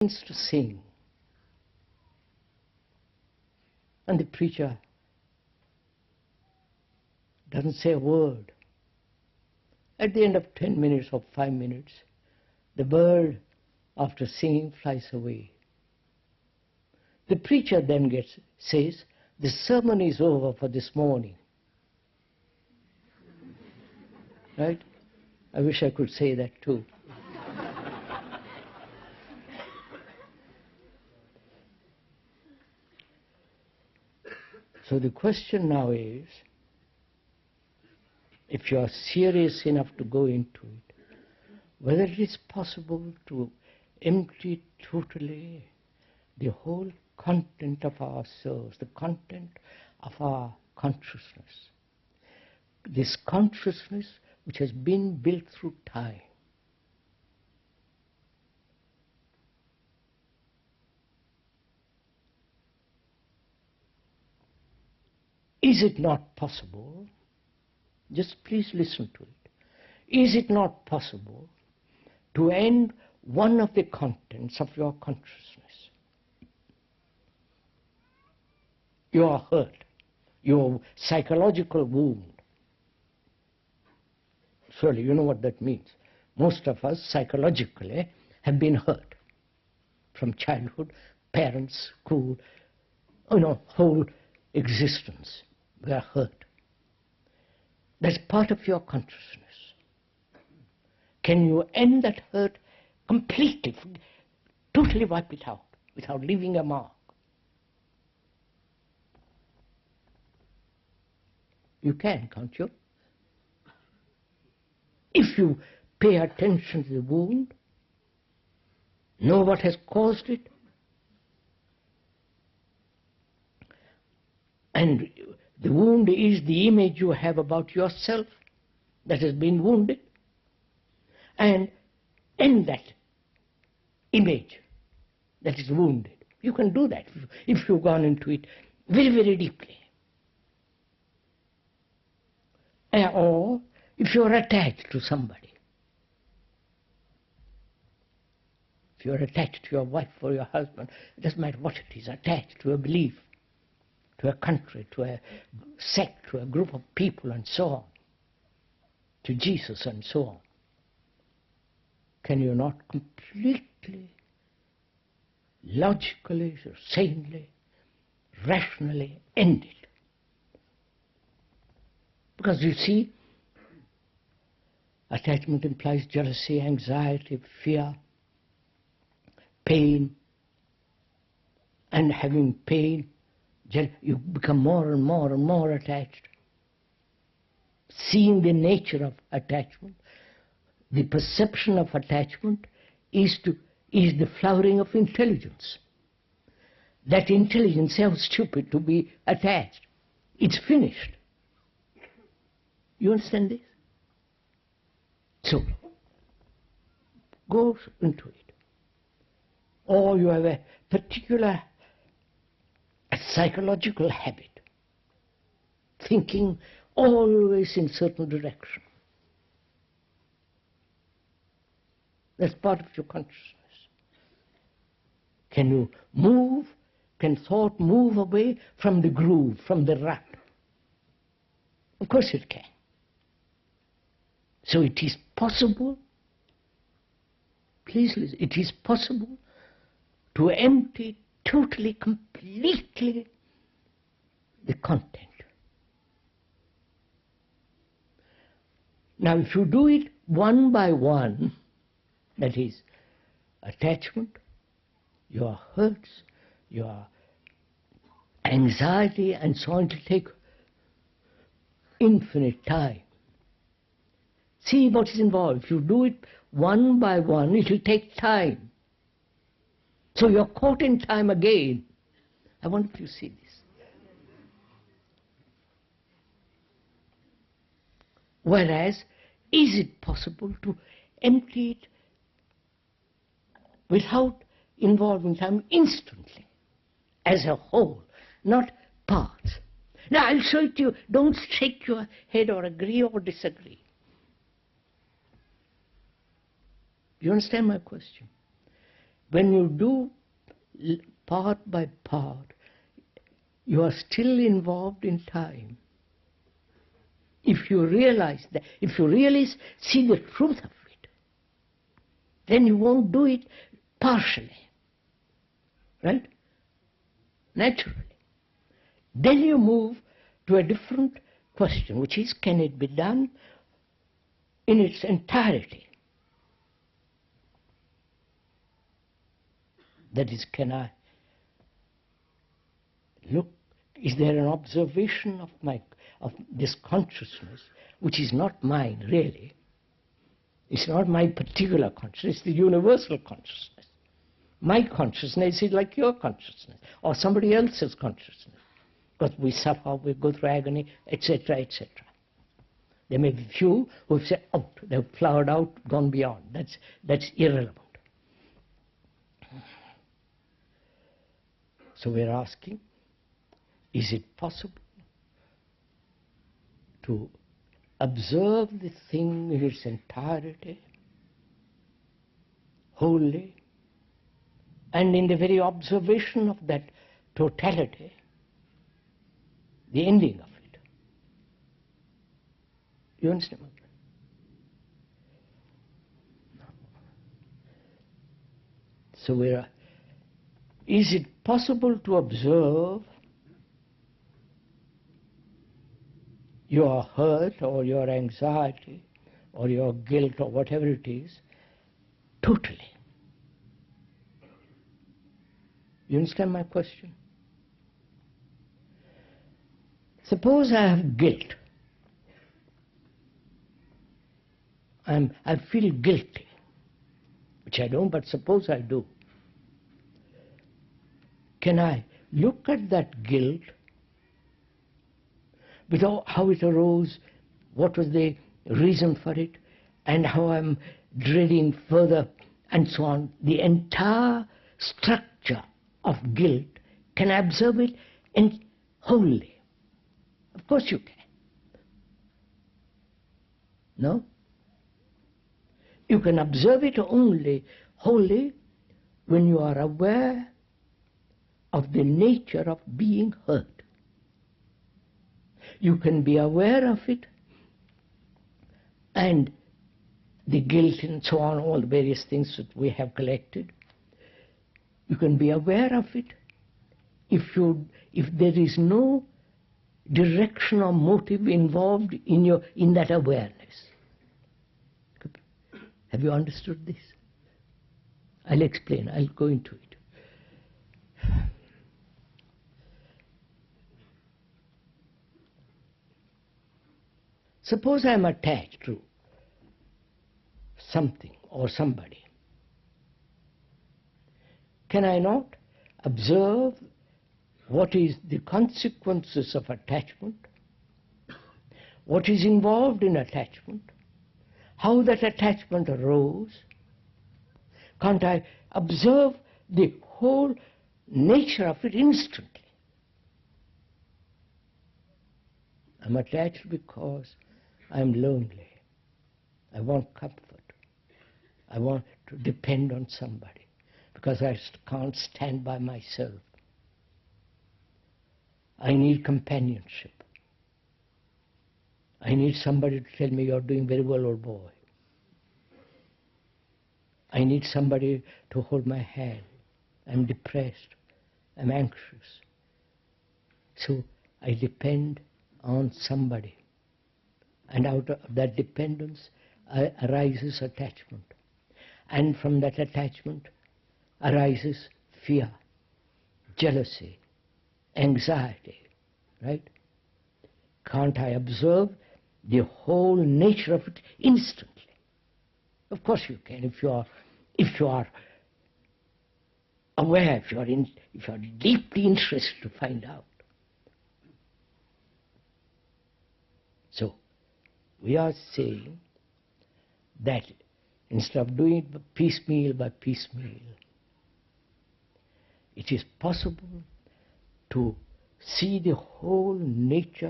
to sing. And the preacher doesn't say a word. At the end of 10 minutes or 5 minutes, the bird, after singing, flies away. The preacher then says, the sermon is over for this morning. Right? I wish I could say that too. So the question now is, if you are serious enough to go into it, whether it is possible to empty totally the whole content of our souls, the content of our consciousness. This consciousness which has been built through time. Is it not possible, just please listen to it, is it not possible to end one of the contents of your consciousness? Your hurt, your psychological wound. Surely you know what that means. Most of us psychologically have been hurt from childhood, parents, school, whole existence. We are hurt. That's part of your consciousness. Can you end that hurt completely, totally wipe it out, without leaving a mark? You can, can't you? If you pay attention to the wound, know what has caused it, and the wound is the image you have about yourself that has been wounded, and end that image that is wounded. You can do that if you've gone into it very, very deeply. Or if you're attached to somebody. If you're attached to your wife or your husband, it doesn't matter what it is, attached to a belief, to a country, to a sect, to a group of people and so on, to Jesus and so on. Can you not completely, logically, sanely, rationally end it? Because you see, attachment implies jealousy, anxiety, fear, pain, and having pain, you become more and more and more attached. Seeing the nature of attachment, the perception of attachment is the flowering of intelligence. That intelligence sounds stupid to be attached. It's finished. You understand this? So, go into it. Or you have a particular psychological habit, thinking always in certain direction. That's part of your consciousness. Can you move? Can thought move away from the groove, from the rut? Of course it can. So it is possible, please listen, it is possible to empty totally, completely the content. Now if you do it one by one, that is, attachment, your hurts, your anxiety and so on, it will take infinite time. See what is involved. If you do it one by one, it will take time. So you're caught in time again. I wonder if you see this. Whereas, is it possible to empty it without involving time instantly, as a whole, not parts? Now I'll show it to you. Don't shake your head or agree or disagree. You understand my question? when you do part by part, you are still involved in time. If you realize that, if you really see the truth of it, then you won't do it partially, right? Naturally. Then you move to a different question, which is, can it be done in its entirety? That is, can I look, is there an observation of this consciousness, which is not mine really? It's not my particular consciousness, it's the universal consciousness. My consciousness is like your consciousness, or somebody else's consciousness. Because we suffer, we go through agony, etc., etc. There may be few who have said, out, they've flowered out, gone beyond. That's irrelevant. So we're asking, is it possible to observe the thing in its entirety, wholly, and in the very observation of that totality, the ending of it? You understand? So is it possible to observe your hurt or your anxiety or your guilt or whatever it is totally? You understand my question? Suppose I have guilt. I feel guilty, which I don't, but suppose I do. Can I look at that guilt without how it arose, what was the reason for it, and how I'm dreading further, and so on? The entire structure of guilt, can I observe it wholly? Of course you can. No? You can observe it only wholly when you are aware of the nature of being hurt. You can be aware of it and the guilt and so on, all the various things that we have collected. You can be aware of it if there is no direction or motive involved in that awareness. Have you understood this? I'll explain, I'll go into it. Suppose I'm attached to something or somebody. Can I not observe what is the consequences of attachment, what is involved in attachment, how that attachment arose? Can't I observe the whole nature of it instantly? I'm attached because I'm lonely. I want comfort. I want to depend on somebody because I can't stand by myself. I need companionship. I need somebody to tell me, you're doing very well, old boy. I need somebody to hold my hand. I'm depressed. I'm anxious. So I depend on somebody. And out of that dependence arises attachment. And from that attachment arises fear, jealousy, anxiety, right? Can't I observe the whole nature of it instantly? Of course you can, if you are aware, if you are deeply interested to find out. So we are saying that instead of doing it piecemeal by piecemeal, it is possible to see the whole nature